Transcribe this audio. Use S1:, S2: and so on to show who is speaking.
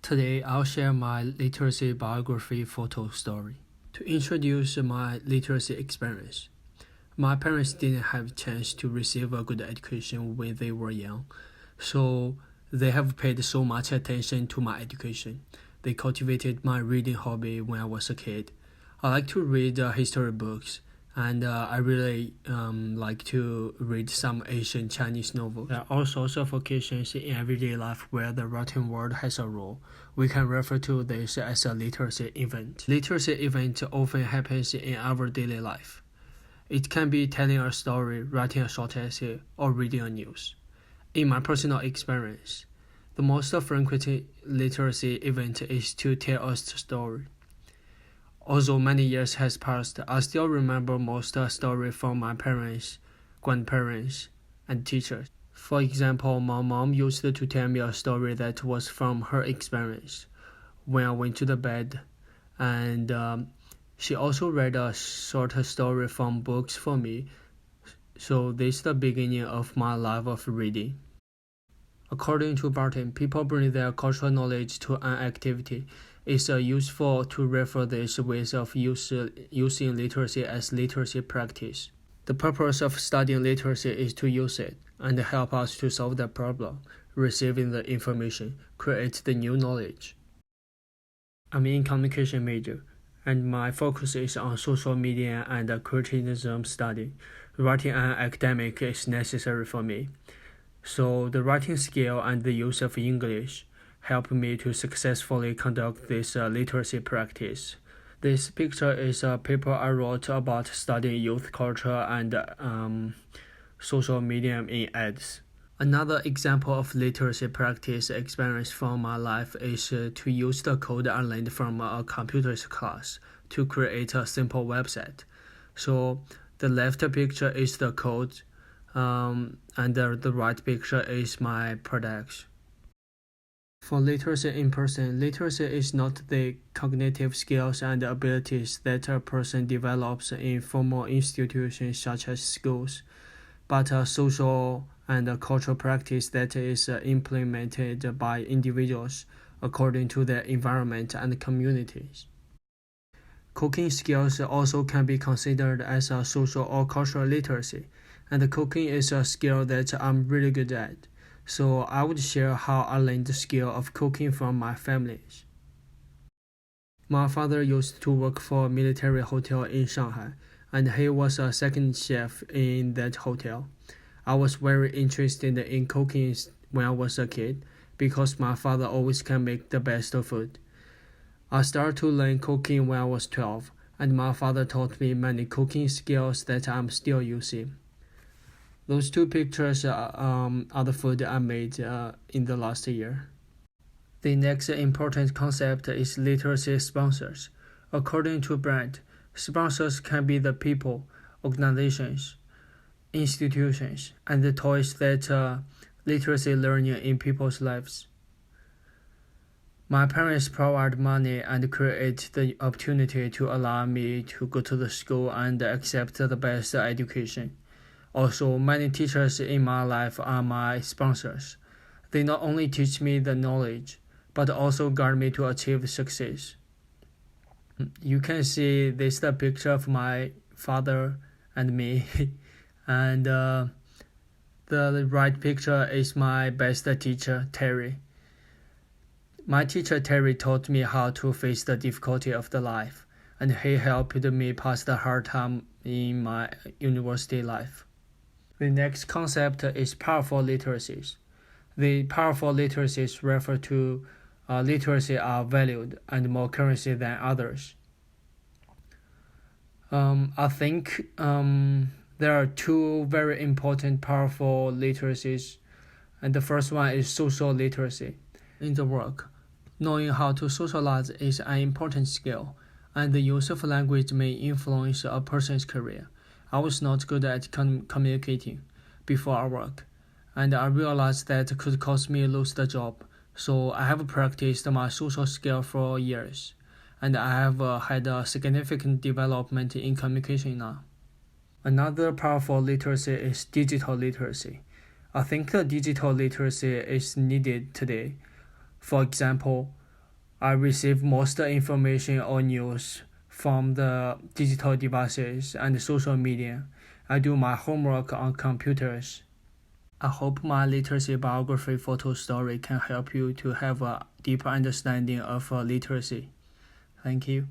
S1: Today, I'll share my literacy biography photo story. To introduce my literacy experience, my parents didn't have a chance to receive a good education when they were young, so they have paid so much attention to my education. They cultivated my reading hobby when I was a kid. I like to read history books, and I really like to read some Asian Chinese novels. There are all sorts of occasions in everyday life where the written word has a role. We can refer to this as a literacy event. Literacy event often happens in our daily life. It can be telling a story, writing a short essay, or reading a news. In my personal experience, the most frequent literacy event is to tell a story. Although many years has passed, I still remember most stories from my parents, grandparents, and teachers. For example, my mom used to tell me a story that was from her experience when I went to the bed, and she also read a short story from books for me. So this is the beginning of my love of reading. According to Barton, people bring their cultural knowledge to an activity. It's useful to refer this ways of using literacy as literacy practice. The purpose of studying literacy is to use it and help us to solve the problem, receiving the information, create the new knowledge. I'm in communication major, and my focus is on social media and criticism study. Writing an academic is necessary for me. So the writing skill and the use of English help me to successfully conduct this literacy practice. This picture is a paper I wrote about studying youth culture and social media in ads. Another example of literacy practice experience from my life is to use the code I learned from a computer class to create a simple website. So the left picture is the code, and the right picture is my products. For literacy in person, literacy is not the cognitive skills and abilities that a person develops in formal institutions such as schools, but a social and cultural practice that is implemented by individuals according to their environment and communities. Cooking skills also can be considered as a social or cultural literacy, and cooking is a skill that I'm really good at. So I would share how I learned the skill of cooking from my family. My father used to work for a military hotel in Shanghai, and he was a second chef in that hotel. I was very interested in cooking when I was a kid because my father always can make the best food. I started to learn cooking when I was 12, and my father taught me many cooking skills that I'm still using. Those two pictures are the food I made in the last year. The next important concept is literacy sponsors. According to Brand, sponsors can be the people, organizations, institutions, and the toys that literacy learning in people's lives. My parents provide money and create the opportunity to allow me to go to the school and accept the best education. Also, many teachers in my life are my sponsors. They not only teach me the knowledge, but also guide me to achieve success. You can see this is the picture of my father and me, and the right picture is my best teacher, Terry. My teacher, Terry, taught me how to face the difficulty of the life, and he helped me pass the hard time in my university life. The next concept is powerful literacies. The powerful literacies refer to literacy are valued and more currency than others. I think there are two very important powerful literacies, and the first one is social literacy. In the work, knowing how to socialize is an important skill, and the use of language may influence a person's career. I was not good at communicating before I work, and I realized that it could cause me to lose the job. So I have practiced my social skill for years, and I have had a significant development in communication now. Another powerful literacy is digital literacy. I think digital literacy is needed today. For example, I receive most information or news from the digital devices and social media. I do my homework on computers. I hope my literacy biography photo story can help you to have a deeper understanding of literacy. Thank you.